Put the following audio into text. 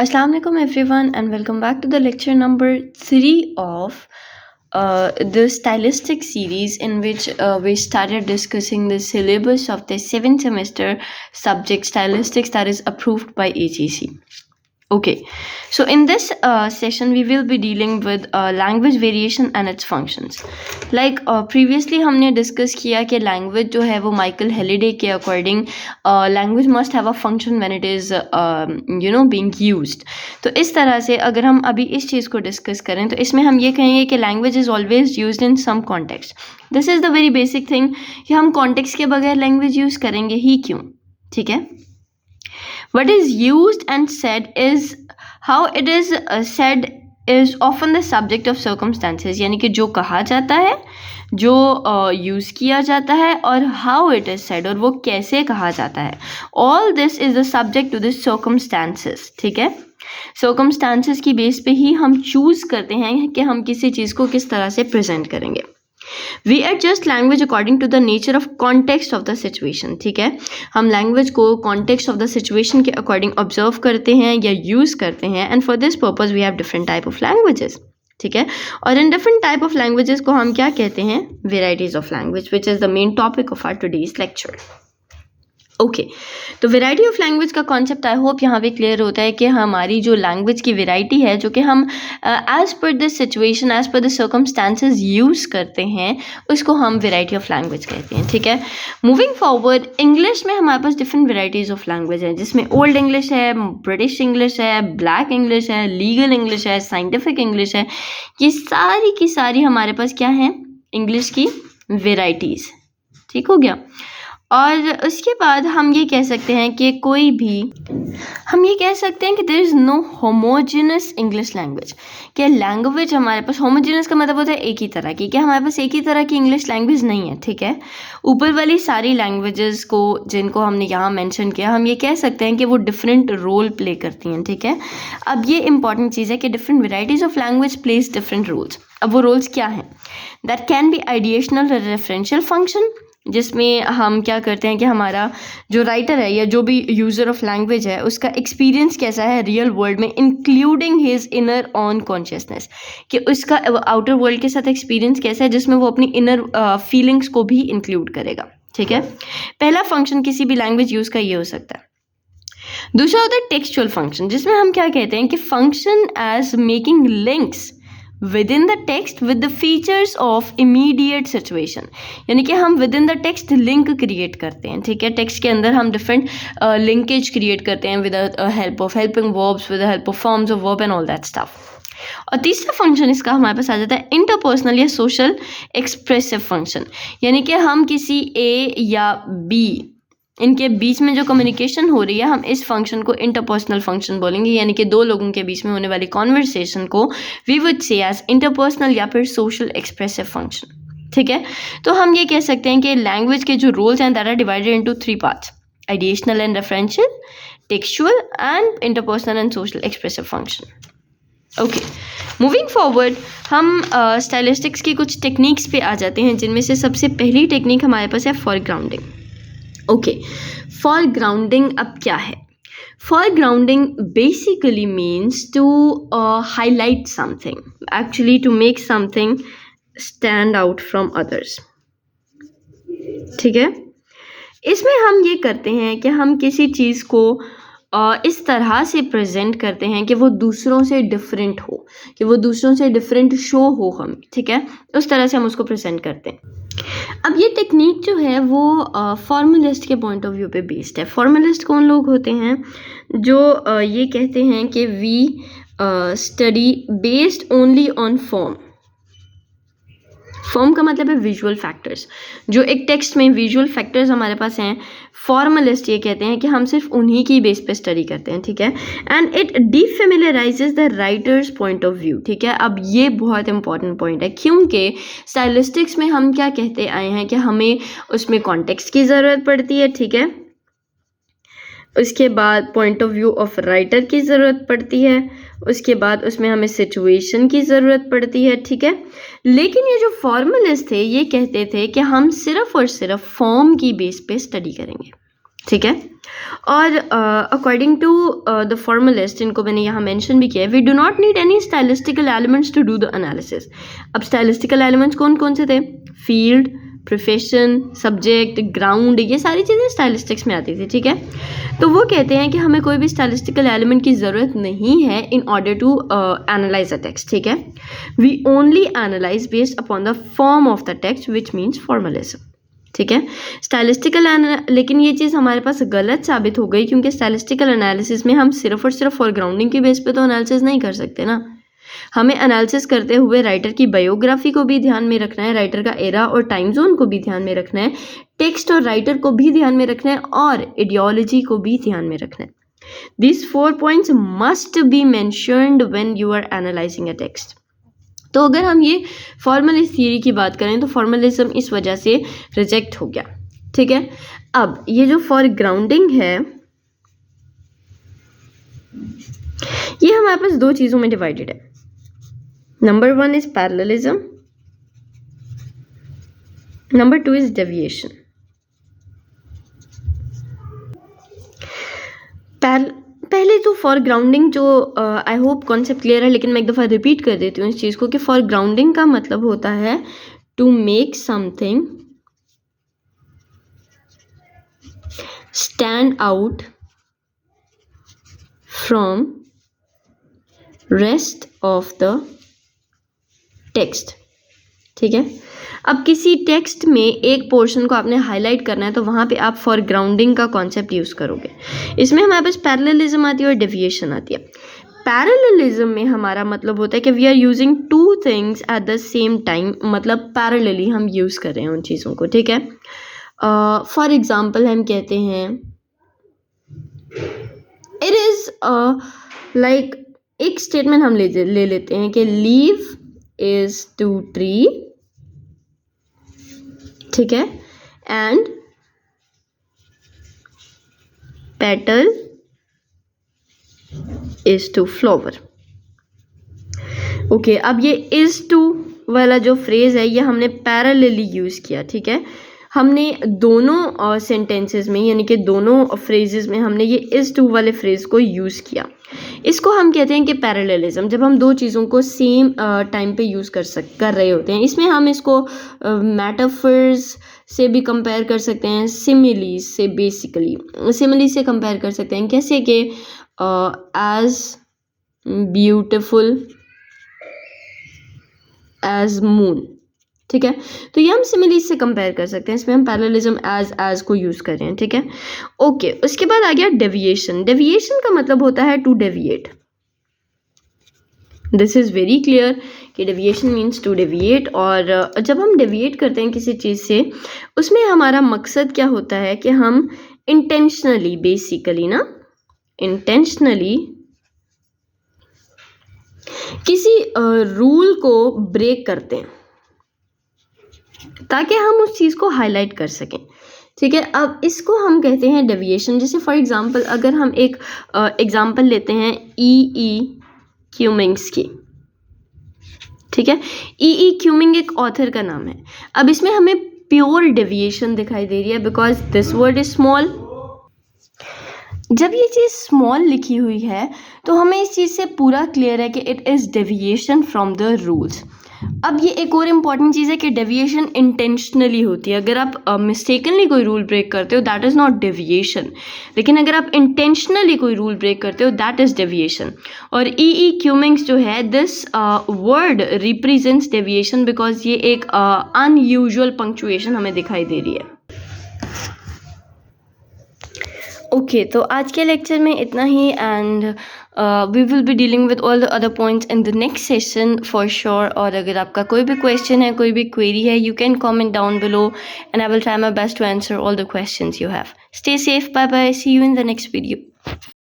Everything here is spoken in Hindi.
Assalamu alaikum everyone and welcome back to the lecture number 3 of the stylistic series in which we started discussing the syllabus of the 7th semester subject stylistics that is approved by AGC. Okay, so in this session we will be dealing with language variation and its functions. Like previously हमने discuss किया कि language जो है वो Michael Halliday के according language must have a function when it is being used. तो इस तरह से अगर हम अभी इस चीज़ को discuss करें तो इसमें हम ये कहेंगे कि language is always used in some context. This is the very basic thing कि हम context के बगैर language use करेंगे ही क्यों, ठीक है? What is used and said is how it is said is often the subject of circumstances. यानी कि जो कहा जाता है, जो यूज़ किया जाता है और how it is said और वो कैसे कहा जाता है. All this is the subject to the circumstances. ठीक है? Circumstances की बेस पे ही हम चूज़ करते हैं कि हम किसी चीज़ को किस तरह से प्रेजेंट करेंगे. We adjust language according to the nature of context of the situation. ठीक है, हम language को context of the situation के according observe करते हैं या use करते हैं and for this purpose we have different type of languages. ठीक है, और in different type of languages को हम क्या कहते हैं? Varieties of language, which is the main topic of our today's lecture. Okay तो वेराइटी ऑफ लैंग्वेज का कॉन्सेप्ट आई होप यहाँ पे क्लियर होता है कि हमारी जो लैंग्वेज की वेराइटी है जो कि हम as per this situation as per the circumstances use करते हैं उसको हम वेराइटी ऑफ लैंग्वेज कहते हैं. ठीक है, मूविंग फॉरवर्ड इंग्लिश में हमारे पास डिफरेंट वेराइटीज़ ऑफ लैंग्वेज हैं जिसमें ओल्ड इंग्लिश है, ब्रिटिश इंग्लिश है, ब्लैक इंग्लिश है, लीगल इंग्लिश है, साइंटिफिक इंग्लिश है. ये सारी की सारी हमारे पास क्या हैं? इंग्लिश की वेराइटीज़. ठीक हो गया. और उसके बाद हम ये कह सकते हैं कि हम ये कह सकते हैं कि there is no homogeneous English language. कि लैंग्वेज हमारे पास होमोजेनस का मतलब होता है एक ही तरह की, कि हमारे पास एक ही तरह की इंग्लिश लैंग्वेज नहीं है. ठीक है, ऊपर वाली सारी लैंग्वेजेस को जिनको हमने यहाँ मेंशन किया हम ये कह सकते हैं कि वो डिफरेंट रोल प्ले करती हैं. ठीक है, अब ये इंपॉर्टेंट चीज़ है कि different varieties of language place different roles. अब वो रोल्स क्या हैं? That can be ideational referential function, जिसमें हम क्या करते हैं कि हमारा जो राइटर है या जो भी यूज़र ऑफ लैंग्वेज है उसका एक्सपीरियंस कैसा है रियल वर्ल्ड में, including his inner on consciousness, कि उसका आउटर वर्ल्ड के साथ एक्सपीरियंस कैसा है जिसमें वो अपनी इनर फीलिंग्स को भी इंक्लूड करेगा. ठीक है, पहला फंक्शन किसी भी लैंग्वेज यूज़ का ये हो सकता है. दूसरा होता है टेक्सचुअल फंक्शन, जिसमें हम क्या कहते हैं कि function as making links within the text with the features of immediate situation. यानी कि हम within the text link create करते हैं. ठीक है, टेक्स्ट के अंदर हम different linkage create करते हैं with the help of helping verbs, with the help of forms of verb and all that stuff. और तीसरा फंक्शन इसका हमारे पास आ जाता है इंटरपर्सनल या सोशल एक्सप्रेसिव फंक्शन. यानी कि हम किसी ए या बी इनके बीच में जो कम्युनिकेशन हो रही है हम इस फंक्शन को इंटरपर्सनल फंक्शन बोलेंगे. यानी कि दो लोगों के बीच में होने वाली कॉन्वर्सेशन को we would say as interpersonal या फिर सोशल एक्सप्रेसिव फंक्शन. ठीक है, तो हम ये कह सकते हैं कि लैंग्वेज के जो रोल्स हैं that are divided into 3 parts: ideational and referential, textual and interpersonal and social expressive function. Okay, moving forward हम स्टाइलिस्टिक्स की कुछ टेक्निक्स पे आ जाते हैं जिनमें से सबसे पहली टेक्निक हमारे पास है फॉरग्राउंडिंग. ओके, फॉरग्राउंडिंग अब क्या है? Foregrounding basically means to highlight something, actually to make something stand out from others. ठीक है, इसमें हम ये करते हैं कि हम किसी चीज़ को इस तरह से प्रेजेंट करते हैं कि वो दूसरों से डिफरेंट हो, कि वो दूसरों से डिफरेंट शो हो हम. ठीक है, उस तरह से हम उसको प्रेजेंट करते हैं. अब ये टेक्निक जो है वो फॉर्मलिस्ट के पॉइंट ऑफ व्यू पे बेस्ड है. फॉर्मलिस्ट कौन लोग होते हैं? जो ये कहते हैं कि we study based only on form. Form का मतलब है विजुअल फैक्टर्स. जो एक टेक्स्ट में विजुअल फैक्टर्स हमारे पास हैं, फॉर्मलिस्ट ये कहते हैं कि हम सिर्फ उन्हीं की बेस पे स्टडी करते हैं. ठीक है, and it defamiliarises the writer's point of view. ठीक है, अब ये बहुत इंपॉर्टेंट पॉइंट है क्योंकि स्टाइलिस्टिक्स में हम क्या कहते आए हैं कि हमें उसमें कॉन्टेक्स्ट की ज़रूरत पड़ती है. ठीक है, उसके बाद point of view of writer की ज़रूरत पड़ती है, उसके बाद उसमें हमें सिचुएशन की ज़रूरत पड़ती है. ठीक है, लेकिन ये जो फॉर्मलिस्ट थे ये कहते थे कि हम सिर्फ और सिर्फ फॉर्म की बेस पे स्टडी करेंगे. ठीक है। और अकॉर्डिंग टू द फॉर्मलिस्ट, इनको मैंने यहाँ मेंशन भी किया है, we do not need any stylistical elements to do the analysis. अब स्टाइलिस्टिकल एलिमेंट्स कौन कौन से थे? फील्ड, प्रोफेशन, सब्जेक्ट, ग्राउंड, ये सारी चीज़ें स्टाइलिस्टिक्स में आती थी, ठीक है। तो वो कहते हैं कि हमें कोई भी स्टाइलिस्टिकल एलिमेंट की ज़रूरत नहीं है in order to analyse a text, ठीक है। We only analyse based upon the form of the text which means formalism, ठीक है। स्टाइलिस्टिकल, लेकिन ये चीज़ हमारे पास गलत साबित हो गई, क्योंकि स्टाइलिस्टिकल एनालिसिस में हम सिर्फ और सिर्फ फॉरग्राउंडिंग की बेस पे तो एनालिसिस नहीं कर सकते ना। हमें एनालिसिस करते हुए राइटर की बायोग्राफी को भी ध्यान में रखना है, राइटर का एरा और टाइम जोन को भी ध्यान में रखना है, टेक्स्ट और राइटर को भी ध्यान में रखना है, और आइडियोलॉजी को भी ध्यान में रखना है। These 4 points must be mentioned when you are analyzing a text. तो अगर हम ये फॉर्मलिस्ट थियरी की बात करें तो फॉर्मलिज्म इस वजह से रिजेक्ट हो गया, ठीक है। अब ये जो फॉर ग्राउंडिंग है, ये हमारे पास दो चीज़ों में डिवाइडेड है। Number 1 is parallelism, number 2 is deviation. पहले तो फॉर ग्राउंडिंग जो आई होप कॉन्सेप्ट क्लियर है, लेकिन मैं एक दफ़ा रिपीट कर देती हूँ इस चीज़ को कि फॉर ग्राउंडिंग का मतलब होता है to make something stand out from rest of the text, ठीक है। अब किसी टेक्स्ट में एक पोर्शन को आपने हाईलाइट करना है तो वहाँ पे आप फॉर ग्राउंडिंग का कॉन्सेप्ट यूज़ करोगे। इसमें हमारे पास पैरेललिज्म आती है और डेविएशन आती है। पैरेललिज्म में हमारा मतलब होता है कि we are using two things at the same time, मतलब पैरेलली हम यूज़ कर रहे हैं उन चीज़ों को, ठीक है। फॉर एग्जाम्पल हम कहते हैं इट इज़ लाइक, एक स्टेटमेंट हम ले लेते हैं कि लीव इज टू ट्री, ठीक है, and petal is to flower. Okay, अब ये इज टू वाला जो फ्रेज है ये हमने पैरेलली यूज किया, ठीक है। हमने दोनों सेंटेंसेस में, यानी कि दोनों फ्रेजेस में हमने ये इज टू वाले फ्रेज को यूज किया। इसको हम कहते हैं कि पैरेललिज्म, जब हम दो चीज़ों को सेम टाइम पे यूज़ कर रहे होते हैं। इसमें हम इसको मेटाफर्स से भी कंपेयर कर सकते हैं, सिमिलीज से, बेसिकली सिमिली से कंपेयर कर सकते हैं। कैसे कि एज ब्यूटिफुल एज मून, ठीक है। तो ये हम सिमिलीज से कंपेयर कर सकते हैं, इसमें हम पैरेललिज्म एज को यूज़ कर रहे हैं, ठीक है। ओके, उसके बाद आ गया डेविएशन। डेविएशन का मतलब होता है to deviate. This is very clear कि डेविएशन मीन्स टू डेविएट। और जब हम डेविएट करते हैं किसी चीज़ से, उसमें हमारा मकसद क्या होता है कि हम इंटेंशनली, बेसिकली ना, इंटेंशनली किसी रूल को ब्रेक करते हैं ताकि हम उस चीज़ को हाईलाइट कर सकें, ठीक है। अब इसको हम कहते हैं डेविएशन। जैसे फॉर एग्जांपल अगर हम एक एग्जांपल लेते हैं ई क्यूमिंग्स की, ठीक है। ई क्यूमिंग एक ऑथर का नाम है। अब इसमें हमें प्योर डेविएशन दिखाई दे रही है because this word is small. जब ये चीज़ स्मॉल लिखी हुई है तो हमें इस चीज़ से पूरा क्लियर है कि it is deviation from the rules. अब ये एक और इम्पॉर्टेंट चीज़ है कि डेविएशन इंटेंशनली होती है। अगर आप मिस्टेकनली कोई रूल ब्रेक करते हो दैट इज़ नॉट डेविएशन, लेकिन अगर आप इंटेंशनली कोई रूल ब्रेक करते हो दैट इज़ डेविएशन। और ई क्यूमिंग्स जो है, this word represents deviation because ये एक अनयूजुअल पंक्चुएशन हमें दिखाई दे रही है। ओके, तो आज के लेक्चर में इतना ही, and we will be dealing with all the other points in the next session for sure. और अगर आपका कोई भी क्वेश्चन है, कोई भी क्वेरी है, you can comment down below and I will try my best to answer all the questions you have. Stay safe, bye bye, see you in the next video.